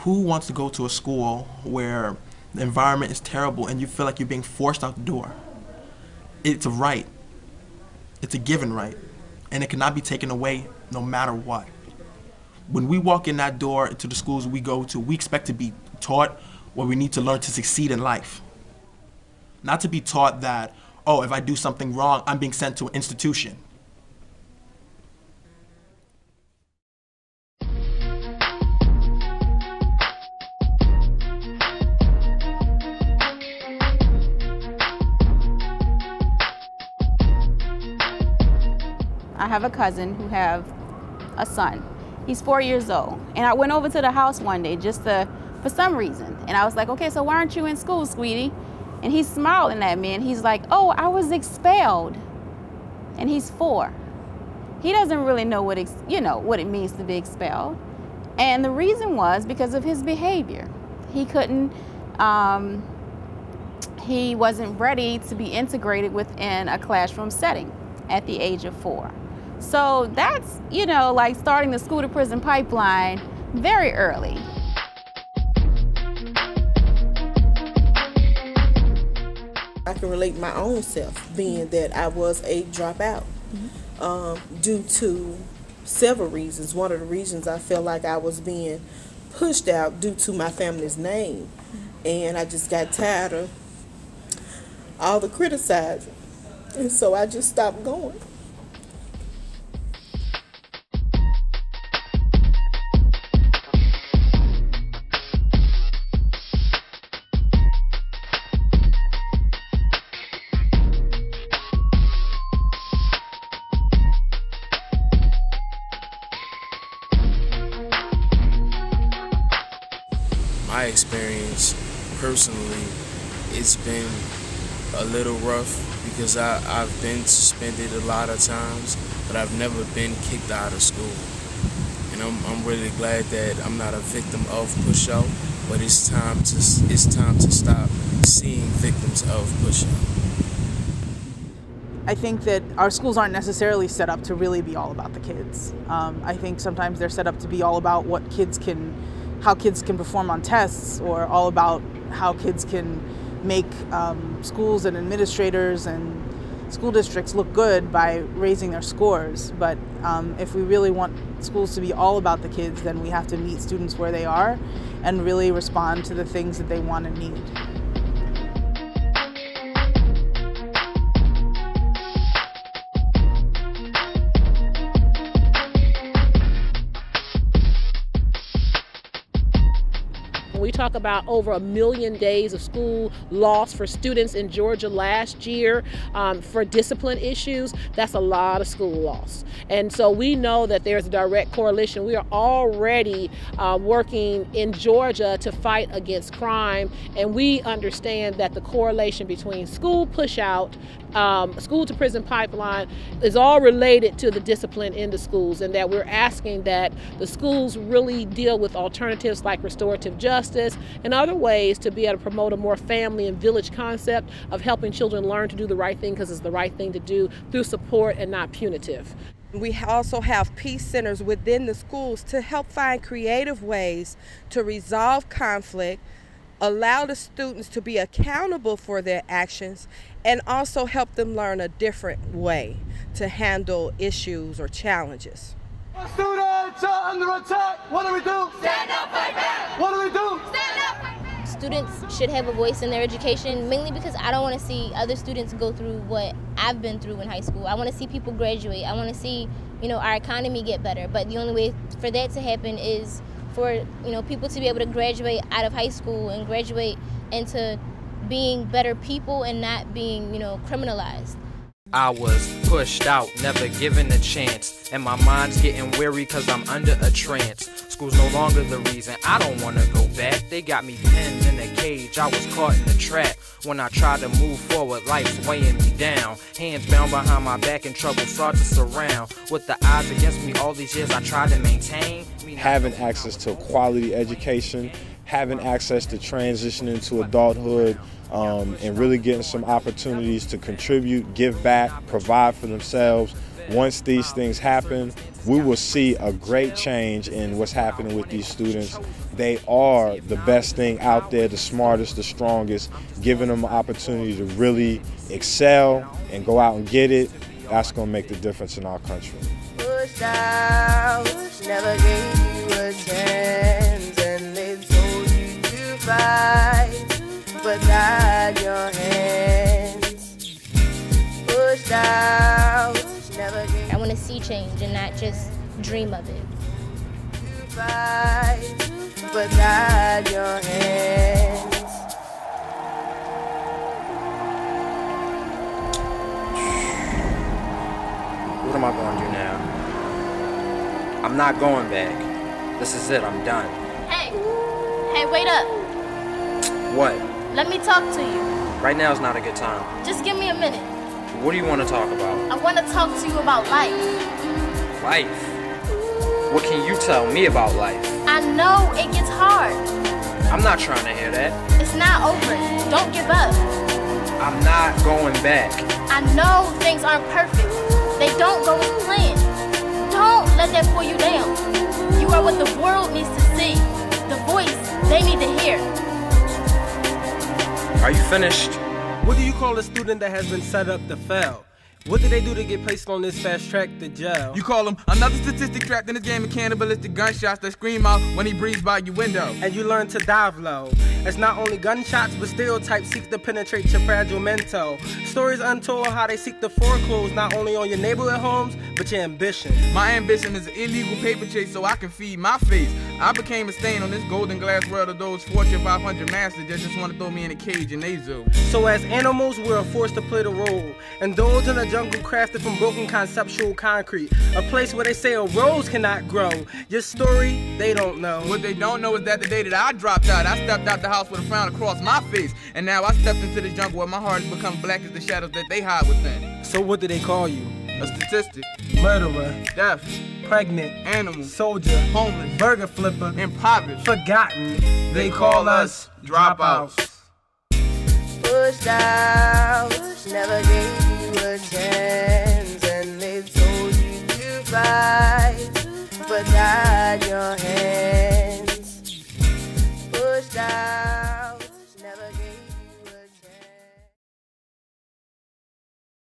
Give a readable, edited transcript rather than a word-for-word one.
Who wants to go to a school where the environment is terrible and you feel like you're being forced out the door? It's a right. It's a given right. And it cannot be taken away no matter what. When we walk in that door to the schools we go to, we expect to be taught what we need to learn to succeed in life. Not to be taught that, oh, if I do something wrong, I'm being sent to an institution. I have a cousin who have a son. He's 4 years old. And I went over to the house one day for some reason. And I was like, okay, so why aren't you in school, sweetie? And he's smiling at me and he's like, oh, I was expelled. And he's 4. He doesn't really know what it means to be expelled. And the reason was because of his behavior. He wasn't ready to be integrated within a classroom setting at the age of 4. So that's, like starting the school to prison pipeline very early. I can relate my own self, being that I was a dropout due to several reasons. One of the reasons I felt like I was being pushed out due to my family's name. And I just got tired of all the criticizing. And so I just stopped going. My experience personally, it's been a little rough because I've been suspended a lot of times, but I've never been kicked out of school. And I'm really glad that I'm not a victim of Pushout, but it's time to stop seeing victims of Pushout. I think that our schools aren't necessarily set up to really be all about the kids. I think sometimes they're set up to be all about how kids can perform on tests, or all about how kids can make schools and administrators and school districts look good by raising their scores. But if we really want schools to be all about the kids, then we have to meet students where they are and really respond to the things that they want and need. We talk about over 1 million days of school lost for students in Georgia last year for discipline issues. That's a lot of school loss. And so we know that there's a direct correlation. We are already working in Georgia to fight against crime, and we understand that the correlation between school pushout, school to prison pipeline is all related to the discipline in the schools, and that we're asking that the schools really deal with alternatives like restorative justice and other ways to be able to promote a more family and village concept of helping children learn to do the right thing because it's the right thing to do through support and not punitive. We also have peace centers within the schools to help find creative ways to resolve conflict, allow the students to be accountable for their actions, and also help them learn a different way to handle issues or challenges. Students are under attack. What do we do? Stand up, fight back. What do we do? Stand up, fight back. Students should have a voice in their education, mainly because I don't want to see other students go through what I've been through in high school. I want to see people graduate. I want to see, our economy get better. But the only way for that to happen is for, people to be able to graduate out of high school and graduate into being better people and not being, criminalized. I was pushed out, never given a chance, and my mind's getting weary cause I'm under a trance. School's no longer the reason I don't wanna go back. They got me pinned in a cage, I was caught in a trap. When I tried to move forward, life's weighing me down. Hands bound behind my back and trouble start to surround. With the odds against me all these years I tried to maintain. Having access to quality education, having access to transition into adulthood, and really getting some opportunities to contribute, give back, provide for themselves, Once these things happen, we will see a great change in what's happening with these students. They are the best thing out there, the smartest, the strongest, giving them an opportunity to really excel and go out and get it. That's going to make the difference in our country. Pushed out, never gave you a chance, and they told you to fight, but tied your hands. Pushed out, never gave. I want to see change and not just dream of it. To fight, but tied your hands. What am I going to do now? I'm not going back. This is it. I'm done. Hey, wait up. What? Let me talk to you. Right now is not a good time. Just give me a minute. What do you want to talk about? I want to talk to you about life. Life? What can you tell me about life? I know it gets hard. I'm not trying to hear that. It's not over. Don't give up. I'm not going back. I know things aren't perfect. They don't go as planned. Don't let that pull you down. You are what the world needs to see. The voice they need to hear. Are you finished? What do you call a student that has been set up to fail? What did they do to get placed on this fast track to jail? You call him another statistic trapped in this game of cannibalistic gunshots that scream out when he breathes by your window. And you learn to dive low. It's not only gunshots, but stereotypes seek to penetrate your fragile mental. Stories untold how they seek to foreclose not only on your neighborhood homes, but your ambition. My ambition is an illegal paper chase so I can feed my face. I became a stain on this golden glass world of those Fortune 500 masters that just want to throw me in a cage in they zoo. So as animals, we're forced to play the role. Indulge in a jungle crafted from broken conceptual concrete. A place where they say a rose cannot grow. Your story, they don't know. What they don't know is that the day that I dropped out, I stepped out the house with a frown across my face. And now I stepped into the jungle where my heart has become black as the shadows that they hide within. So what do they call you? A statistic. Murderer. Deaf. Pregnant. Animal. Soldier. Homeless. Burger flipper. Impoverished. Forgotten. They call us dropouts. Pushed out, never gave you a chance, and they told you to fight, but tied your hands.